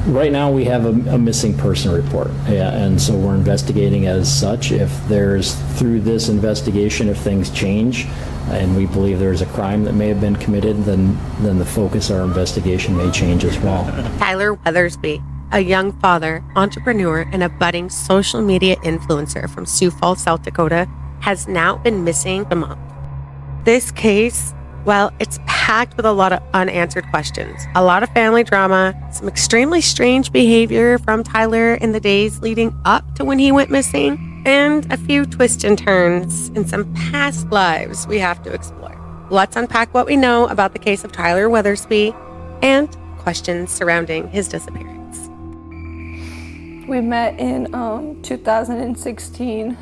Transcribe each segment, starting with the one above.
Right now we have a missing person report, and so we're investigating as such. If there's, through this investigation, if things change and we believe there's a crime that may have been committed, then the focus of our investigation may change as well. Tyler Weathersby, a young father, entrepreneur, and a budding social media influencer from Sioux Falls, South Dakota, has now been missing a month. This case, well, it's packed with a lot of unanswered questions, a lot of family drama, some extremely strange behavior from Tyler in the days leading up to when he went missing, and a few twists and turns in some past lives we have to explore. Let's unpack what we know about the case of Tyler Weathersby and questions surrounding his disappearance. We met in 2016.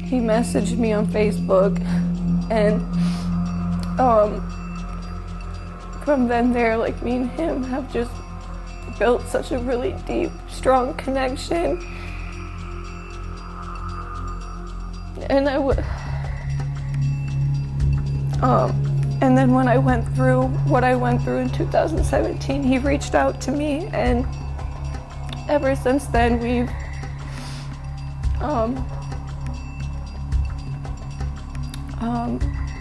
He messaged me on Facebook, and from then there, like, me and him have just built such a really deep, strong connection. And and then when I went through what I went through in 2017, he reached out to me, and ever since then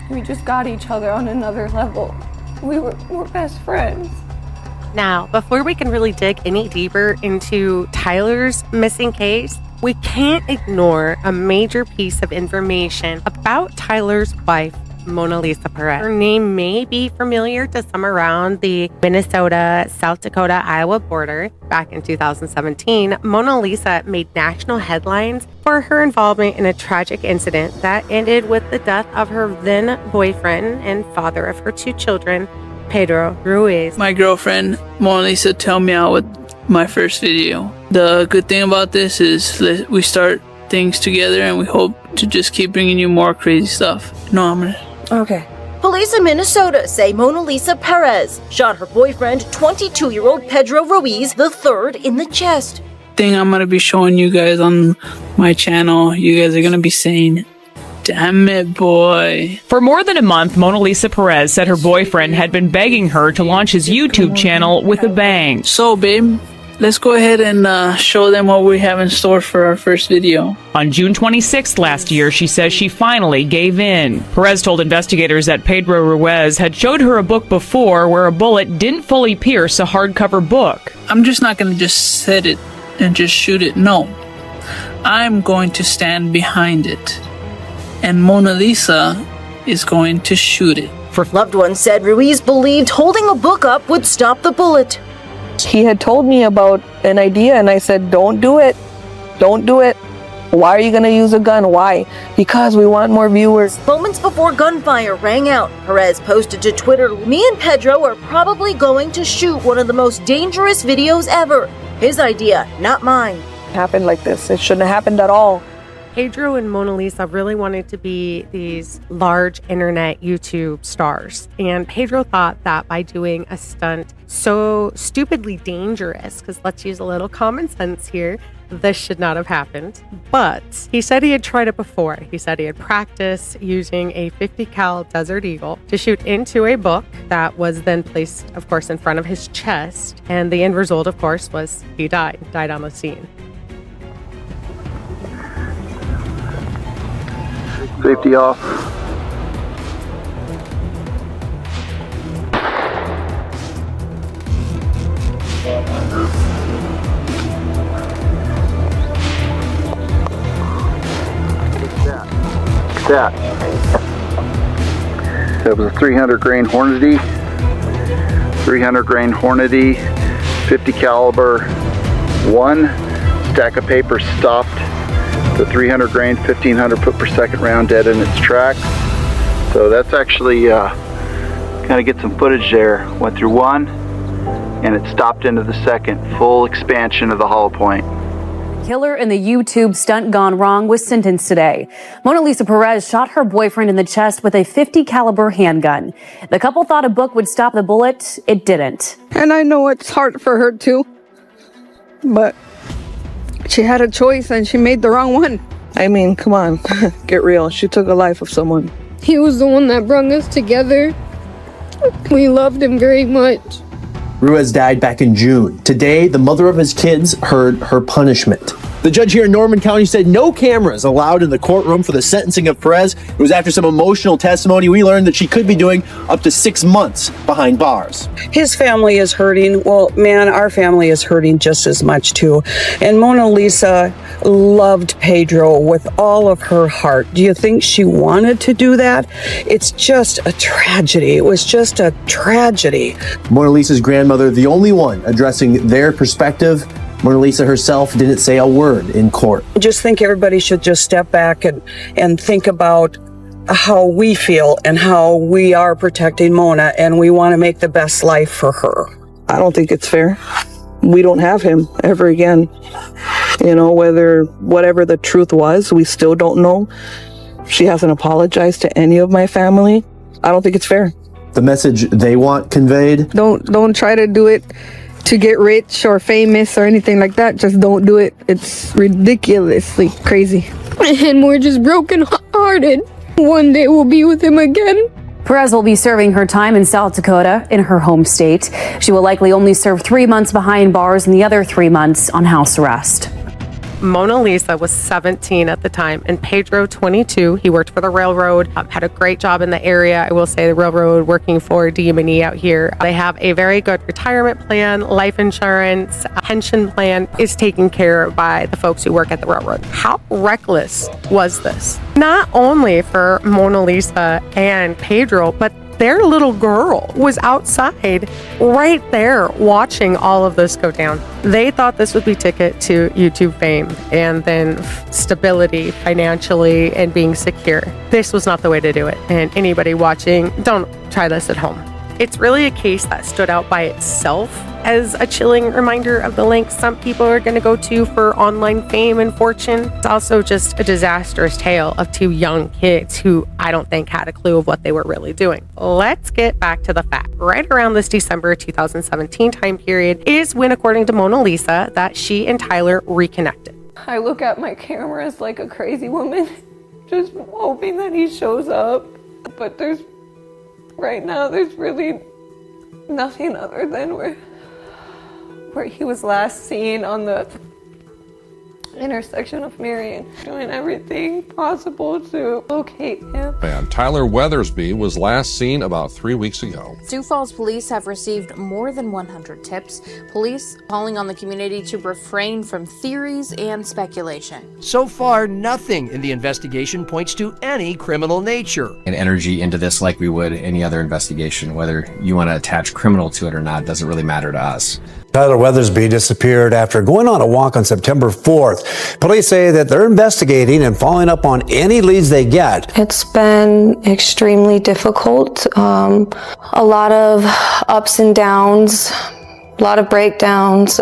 we just got each other on another level. We're best friends. Now, before we can really dig any deeper into Tyler's missing case, we can't ignore a major piece of information about Tyler's wife, Monalisa Perez. Her name may be familiar to some around the Minnesota, South Dakota, Iowa border. Back in 2017, Monalisa made national headlines for her involvement in a tragic incident that ended with the death of her then boyfriend and father of her two children, Pedro Ruiz. My girlfriend, Monalisa, helped me out with my first video. The good thing about this is we start things together, and we hope to just keep bringing you more crazy stuff. No, I'm gonna... Okay. Police in Minnesota say Monalisa Perez shot her boyfriend, 22-year-old Pedro Ruiz III, in the chest. Thing I'm gonna be showing you guys on my channel, you guys are gonna be saying, "Damn it, boy." For more than a month, Monalisa Perez said her boyfriend had been begging her to launch his YouTube channel with a bang. So, babe, let's go ahead and show them what we have in store for our first video. On June 26th last year, she says she finally gave in. Perez told investigators that Pedro Ruiz had showed her a book before where a bullet didn't fully pierce a hardcover book. I'm just not going to just set it and just shoot it. No. I'm going to stand behind it. And Monalisa is going to shoot it. Loved ones said Ruiz believed holding a book up would stop the bullet. He had told me about an idea, and I said, don't do it. Don't do it. Why are you going to use a gun? Why? Because we want more viewers. Moments before gunfire rang out, Perez posted to Twitter, "Me and Pedro are probably going to shoot one of the most dangerous videos ever. His idea, not mine." It happened like this. It shouldn't have happened at all. Pedro and Monalisa really wanted to be these large internet YouTube stars. And Pedro thought that by doing a stunt so stupidly dangerous, because let's use a little common sense here, this should not have happened. But he said he had tried it before. He said he had practiced using a 50 cal Desert Eagle to shoot into a book that was then placed, of course, in front of his chest. And the end result, of course, was he died on the scene. Safety off. That was a 300 grain Hornady, 50 caliber, one stack of paper stopped the 300 grain 1500 foot per second round dead in its tracks. So that's actually gotta get some footage there. Went through one and it stopped into the second. Full expansion of the hollow point. Killer in the YouTube stunt gone wrong was sentenced today. Monalisa Perez shot her boyfriend in the chest with a 50 caliber handgun. The couple thought a book would stop the bullet. It didn't. And I know it's hard for her too, but she had a choice and she made the wrong one. I mean, come on, get real. She took a life of someone. He was the one that brought us together. We loved him very much. Ruiz died back in June. Today, the mother of his kids heard her punishment. The judge here in Norman County said no cameras allowed in the courtroom for the sentencing of Perez. It was after some emotional testimony we learned that she could be doing up to 6 months behind bars. His family is hurting. Well, man, our family is hurting just as much too. And Monalisa loved Pedro with all of her heart. Do you think she wanted to do that? It's just a tragedy. It was just a tragedy. Monalisa's grandmother, the only one addressing their perspective. Monalisa herself didn't say a word in court. I just think everybody should just step back and think about how we feel and how we are protecting Mona, and we want to make the best life for her. I don't think it's fair. We don't have him ever again. You know, whatever the truth was, we still don't know. She hasn't apologized to any of my family. I don't think it's fair. The message they want conveyed. Don't try to do it to get rich or famous or anything like that. Just don't do it. It's ridiculously crazy. And we're just broken-hearted. One day we'll be with him again. Perez will be serving her time in South Dakota in her home state. She will likely only serve 3 months behind bars and the other 3 months on house arrest. Monalisa was 17 at the time and Pedro 22. He worked for the railroad, had a great job in the area. I will say the railroad working for DM&E out here. They have a very good retirement plan, life insurance, pension plan is taken care of by the folks who work at the railroad. How reckless was this? Not only for Monalisa and Pedro, but their little girl was outside right there watching all of this go down. They thought this would be ticket to YouTube fame and then stability financially and being secure. This was not the way to do it. And anybody watching, don't try this at home. It's really a case that stood out by itself as a chilling reminder of the lengths some people are going to go to for online fame and fortune. It's also just a disastrous tale of 2 young kids who I don't think had a clue of what they were really doing. Let's get back to the fact. Right around this December 2017 time period is when, according to Monalisa, that she and Tyler reconnected. I look at my cameras like a crazy woman, just hoping that he shows up. But right now, there's really nothing other than where he was last seen on the intersection of Marion, doing everything possible to locate him. And Tyler Weathersby was last seen about 3 weeks ago. Sioux Falls police have received more than 100 tips. Police calling on the community to refrain from theories and speculation. So far, nothing in the investigation points to any criminal nature. And energy into this like we would any other investigation. Whether you want to attach criminal to it or not doesn't really matter to us. Tyler Weathersby disappeared after going on a walk on September 4th. Police say that they're investigating and following up on any leads they get. It's been extremely difficult. A lot of ups and downs, a lot of breakdowns.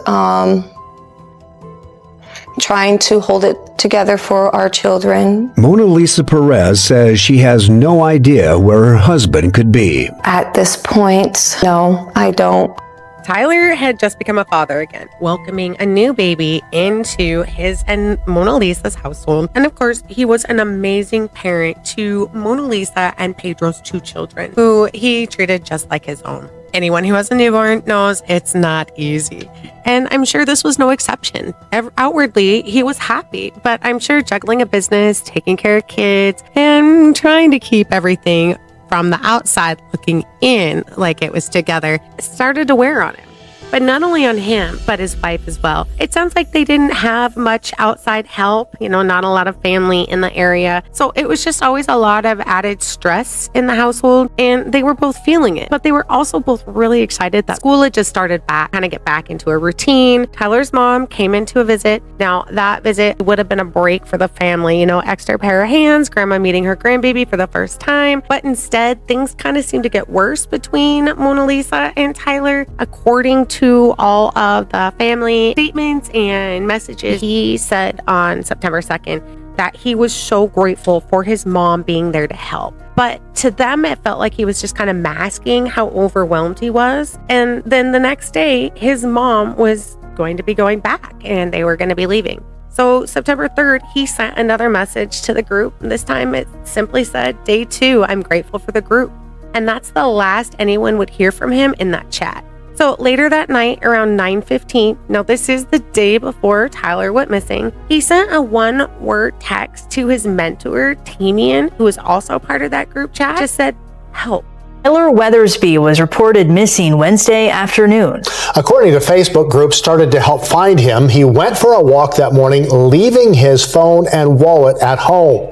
Trying to hold it together for our children. Monalisa Perez says she has no idea where her husband could be. At this point, no, I don't. Tyler had just become a father again, welcoming a new baby into his and Monalisa's household. And of course, he was an amazing parent to Monalisa and Pedro's 2 children, who he treated just like his own. Anyone who has a newborn knows it's not easy. And I'm sure this was no exception. Outwardly, he was happy, but I'm sure juggling a business, taking care of kids, and trying to keep everything from the outside looking in like it was together started to wear on him. But not only on him, but his wife as well. It sounds like they didn't have much outside help, not a lot of family in the area. So it was just always a lot of added stress in the household, and they were both feeling it. But they were also both really excited that school had just started back, kind of get back into a routine. Tyler's mom came in to a visit. Now, that visit would have been a break for the family, extra pair of hands, grandma meeting her grandbaby for the first time. But instead, things kind of seemed to get worse between Monalisa and Tyler, according to all of the family statements and messages. He said on September 2nd that he was so grateful for his mom being there to help. But to them, it felt like he was just kind of masking how overwhelmed he was. And then the next day, his mom was going to be going back and they were going to be leaving. So September 3rd, he sent another message to the group. This time it simply said, "Day 2, I'm grateful for the group." And that's the last anyone would hear from him in that chat. So later that night, around 9:15, now this is the day before Tyler went missing, he sent a one-word text to his mentor, Tamian, who was also part of that group chat, just said, "Help." Tyler Weathersby was reported missing Wednesday afternoon. According to Facebook, groups started to help find him. He went for a walk that morning, leaving his phone and wallet at home.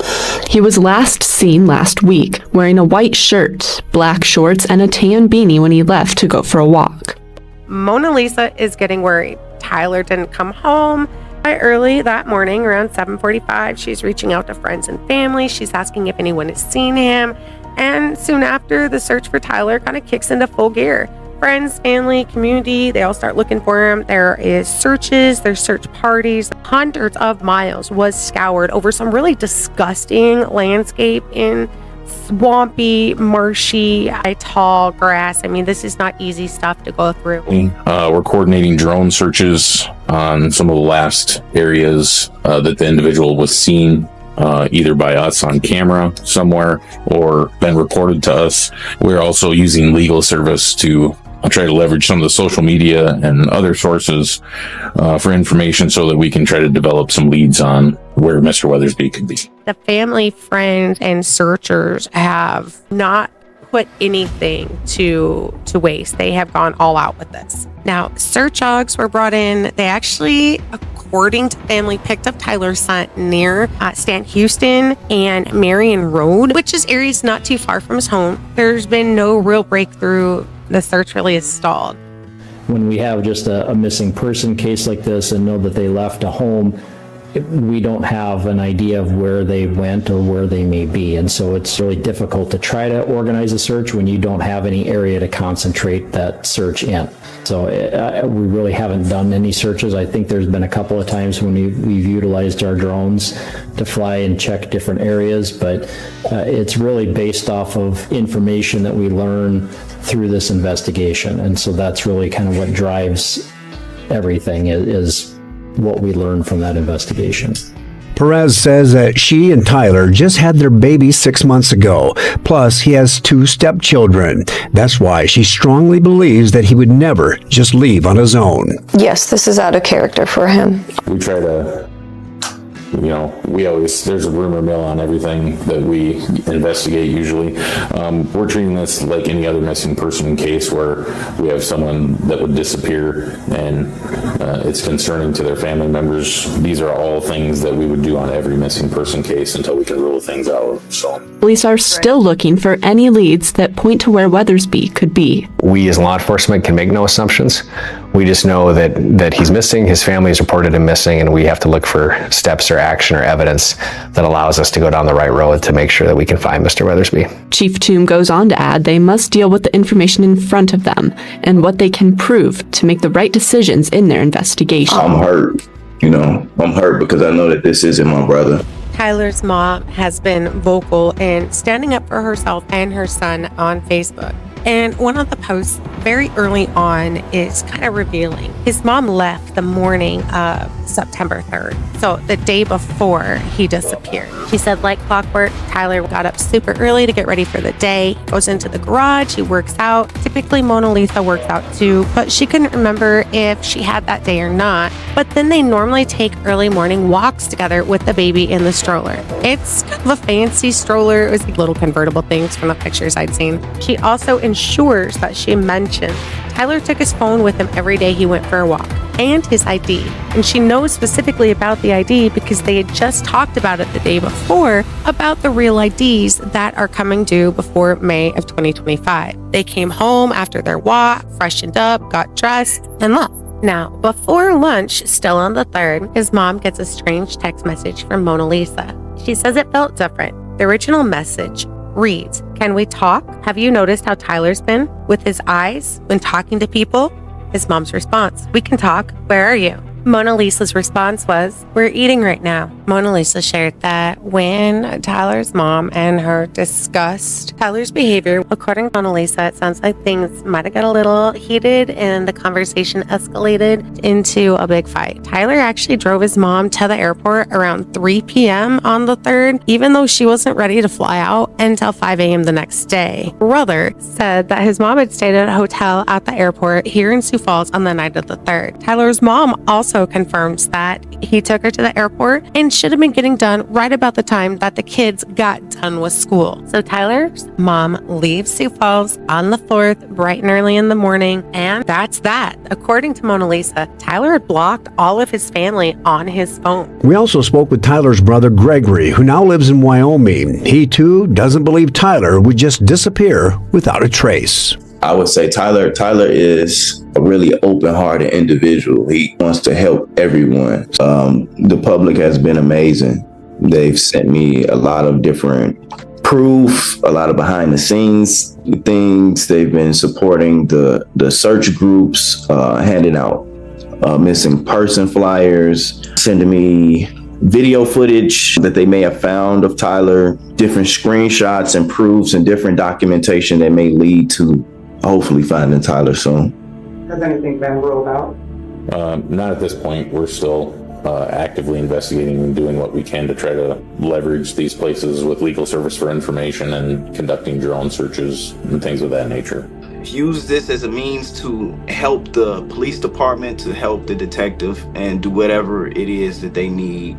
He was last seen last week wearing a white shirt, black shorts, and a tan beanie when he left to go for a walk. Monalisa is getting worried. Tyler didn't come home. By early that morning, around 7:45, she's reaching out to friends and family. She's asking if anyone has seen him. And soon after, the search for Tyler kind of kicks into full gear. Friends, family, community, they all start looking for him. There is searches, there's search parties. Hundreds of miles was scoured over some really disgusting landscape in swampy, marshy, tall grass. I mean, this is not easy stuff to go through. We're coordinating drone searches on some of the last areas that the individual was seen. Either by us on camera somewhere or been reported to us. We're also using legal service to try to leverage some of the social media and other sources for information so that we can try to develop some leads on where Mr. Weathersby could be. The family, friends, and searchers have not put anything to waste. They have gone all out with this. Now, search dogs were brought in. They actually, according to family, picked up Tyler's son near Stan Houston and Marion Road, which is areas not too far from his home. There's been no real breakthrough. The search really is stalled. When we have just a missing person case like this and know that they left a home, we don't have an idea of where they went or where they may be. And so it's really difficult to try to organize a search when you don't have any area to concentrate that search in. So we really haven't done any searches. I think there's been a couple of times when we've utilized our drones to fly and check different areas, but it's really based off of information that we learn through this investigation. And so that's really kind of what drives everything is what we learned from that investigation. Perez says that she and Tyler just had their baby 6 months ago. Plus, he has 2 stepchildren. That's why she strongly believes that he would never just leave on his own. Yes, this is out of character for him. We try to, there's a rumor mill on everything that we investigate usually. We're treating this like any other missing person case where we have someone that would disappear and it's concerning to their family members. These are all things that we would do on every missing person case until we can rule things out. So Police are still looking for any leads that point to where Weathersby could be. We as law enforcement can make no assumptions. We just know that he's missing, his family has reported him missing, and we have to look for steps or action or evidence that allows us to go down the right road to make sure that we can find Mr. Weathersby. Chief Toom goes on to add they must deal with the information in front of them and what they can prove to make the right decisions in their investigation. I'm hurt, I'm hurt because I know that this isn't my brother. Tyler's mom has been vocal in standing up for herself and her son on Facebook. And one of the posts very early on is kind of revealing. His mom left the morning of September 3rd, so the day before he disappeared. She said, like clockwork, Tyler got up super early to get ready for the day, goes into the garage, he works out. Typically, Monalisa works out too, but she couldn't remember if she had that day or not. But then they normally take early morning walks together with the baby in the stroller. It's kind of a fancy stroller. It was like little convertible things from the pictures I'd seen. She also ensures that she mentioned Tyler took his phone with him every day he went for a walk and his ID. And she knows specifically about the ID because they had just talked about it the day before about the real IDs that are coming due before May of 2025. They came home after their walk, freshened up, got dressed, and left. Now, before lunch, still on the 3rd, his mom gets a strange text message from Monalisa. She says it felt different. The original message reads, "Can we talk? Have you noticed how Tyler's been with his eyes when talking to people?" His mom's response, "We can talk. Where are you?" Mona Lisa's response was, "We're eating right now." Mona Lisa shared that when Tyler's mom and her discussed Tyler's behavior, according to Mona Lisa, it sounds like things might have got a little heated and the conversation escalated into a big fight. Tyler actually drove his mom to the airport around 3 p.m. on the 3rd, even though she wasn't ready to fly out until 5 a.m. the next day. Brother said that his mom had stayed at a hotel at the airport here in Sioux Falls on the night of the 3rd. Tyler's mom also confirms that he took her to the airport and should have been getting done right about the time that the kids got done with school. So Tyler's mom leaves Sioux Falls on the 4th, bright and early in the morning, and that's that. According to Mona Lisa, Tyler had blocked all of his family on his phone. We also spoke with Tyler's brother Gregory, who now lives in Wyoming. He too doesn't believe Tyler would just disappear without a trace. I would say Tyler is a really open-hearted individual. He wants to help everyone. The public has been amazing. They've sent me a lot of different proof, a lot of behind-the-scenes things. They've been supporting the search groups, handing out missing person flyers, sending me video footage that they may have found of Tyler, different screenshots and proofs and different documentation that may lead to hopefully finding Tyler soon. Has anything been ruled out? Not at this point. We're still actively investigating and doing what we can to try to leverage these places with legal service for information and conducting drone searches and things of that nature. Use this as a means to help the police department, to help the detective, and do whatever it is that they need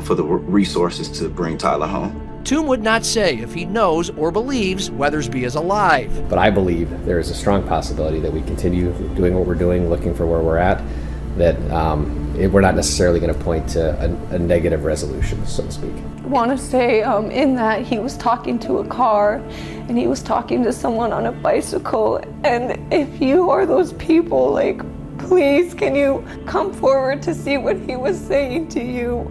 for the resources to bring Tyler home. Toom would not say if he knows or believes Weathersby is alive. But I believe there is a strong possibility that we continue doing what we're doing, looking for where we're at, that we're not necessarily going to point to a negative resolution, so to speak. I want to say in that he was talking to a car and he was talking to someone on a bicycle, and if you are those people, like, please can you come forward to see what he was saying to you.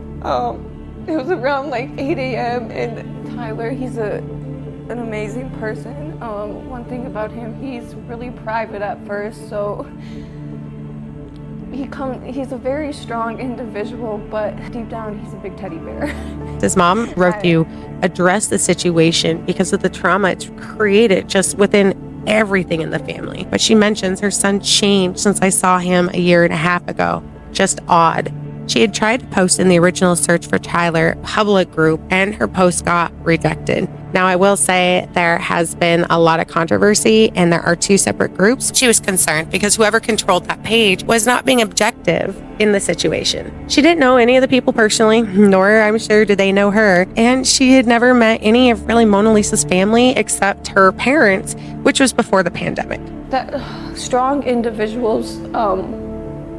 It was around like 8 a.m. and Tyler, he's an amazing person. One thing about him, he's really private at first, so he's a very strong individual, but deep down he's a big teddy bear. His mom wrote to address the situation because of the trauma it's created just within everything in the family. But she mentions her son changed since I saw him a year and a half ago. Just odd. She had tried to post in the original Search for Tyler public group, and her post got rejected. Now, I will say there has been a lot of controversy, and there are two separate groups. She was concerned because whoever controlled that page was not being objective in the situation. She didn't know any of the people personally, nor, I'm sure, did they know her, and she had never met any of really Mona Lisa's family except her parents, which was before the pandemic. That strong individuals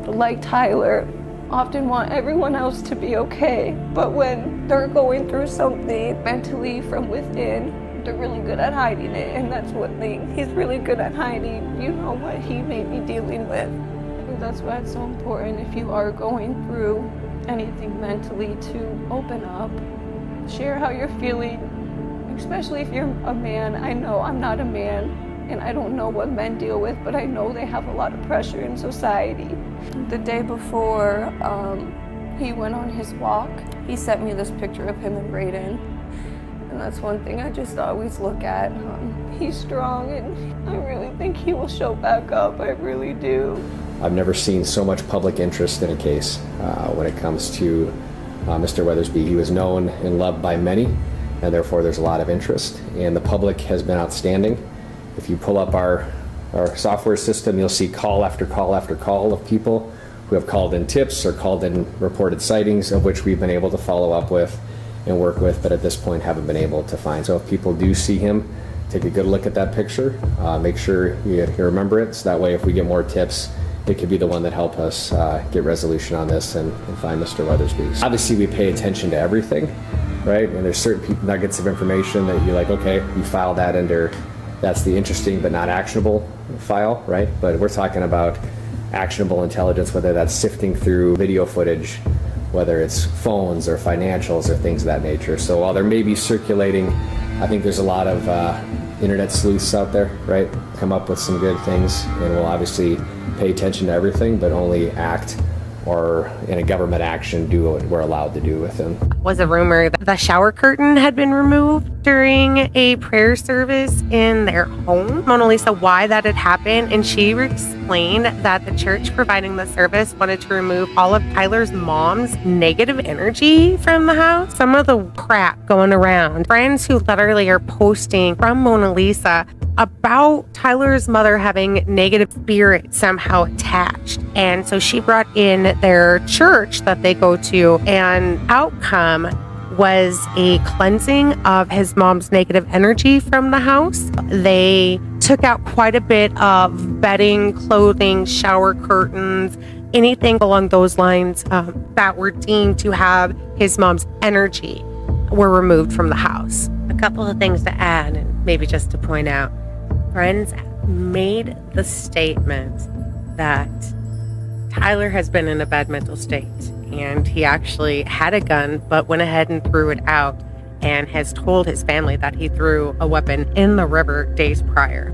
like Tyler often want everyone else to be okay, but when they're going through something mentally from within, they're really good at hiding it, and that's one thing. He's really good at hiding, what he may be dealing with. I think that's why it's so important, if you are going through anything mentally, to open up, share how you're feeling, especially if you're a man. I know I'm not a man, and I don't know what men deal with, but I know they have a lot of pressure in society. The day before he went on his walk, he sent me this picture of him and Brayden. And that's one thing I just always look at. He's strong, and I really think he will show back up. I really do. I've never seen so much public interest in a case when it comes to Mr. Weathersby. He was known and loved by many, and therefore there's a lot of interest. And the public has been outstanding. If you pull up our software system, you'll see call after call after call of people who have called in tips or called in reported sightings, of which we've been able to follow up with and work with, but at this point haven't been able to find. So if people do see him, take a good look at that picture. Make sure you remember it, so that way if we get more tips, it could be the one that help us get resolution on this and find Mr. Weathersby. Obviously, we pay attention to everything, right? And there's certain nuggets of information that you're like, okay, you file that under, that's the interesting but not actionable file, right? But we're talking about actionable intelligence, whether that's sifting through video footage, whether it's phones or financials or things of that nature. So while there may be circulating, I think there's a lot of internet sleuths out there, right? Come up with some good things, and we'll obviously pay attention to everything, but only act or in a government action do what we're allowed to do with him. Was a rumor that the shower curtain had been removed during a prayer service in their home. Monalisa why that had happened, and she explained that the church providing the service wanted to remove all of Tyler's mom's negative energy from the house. Some of the crap going around. Friends who literally are posting from Monalisa about Tyler's mother having negative spirits somehow attached. And so she brought in their church that they go to, and outcome was a cleansing of his mom's negative energy from the house. They took out quite a bit of bedding, clothing, shower curtains, anything along those lines that were deemed to have his mom's energy were removed from the house. A couple of things to add, and maybe just to point out, friends made the statement that Tyler has been in a bad mental state, and he actually had a gun but went ahead and threw it out, and has told his family that he threw a weapon in the river days prior.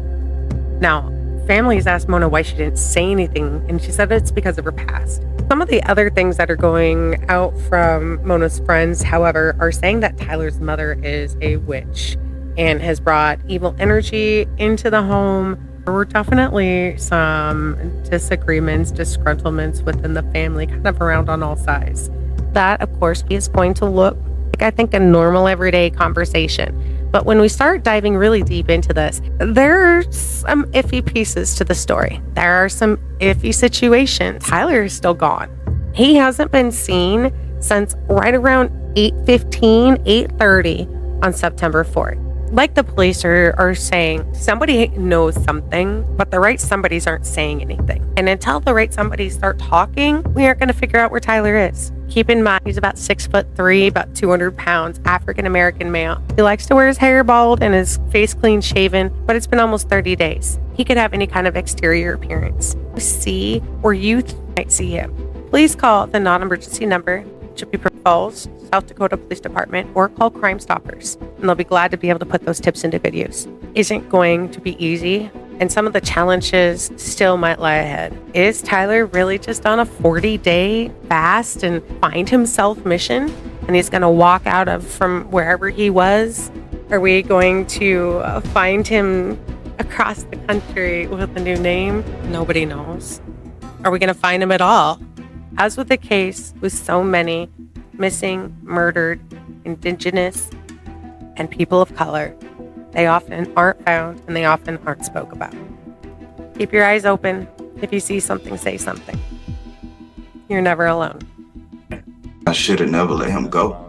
Now, families asked Mona why she didn't say anything, and she said it's because of her past. Some of the other things that are going out from Mona's friends, however, are saying that Tyler's mother is a witch and has brought evil energy into the home. There were definitely some disagreements, disgruntlements within the family, kind of around on all sides. That, of course, is going to look like, I think, a normal everyday conversation. But when we start diving really deep into this, there are some iffy pieces to the story. There are some iffy situations. Tyler is still gone. He hasn't been seen since right around 8:15, 8:30 on September 4th. Like the police are saying, somebody knows something, but the right somebodies aren't saying anything. And until the right somebodies start talking, we aren't going to figure out where Tyler is. Keep in mind, he's about 6'3", about 200 pounds, African-American male. He likes to wear his hair bald and his face clean shaven, but it's been almost 30 days. He could have any kind of exterior appearance. See, or you might see him. Please call the non-emergency number, which would be Falls, South Dakota Police Department, or call Crime Stoppers, and they'll be glad to be able to put those tips into videos. Isn't going to be easy, and some of the challenges still might lie ahead. Is Tyler really just on a 40-day fast and find himself mission, and he's going to walk out of from wherever he was? Are we going to find him across the country with a new name? Nobody knows. Are we going to find him at all? As with the case with so many missing, murdered, Indigenous, and people of color, they often aren't found and they often aren't spoke about. Keep your eyes open. If you see something, say something. You're never alone. I should have never let him go.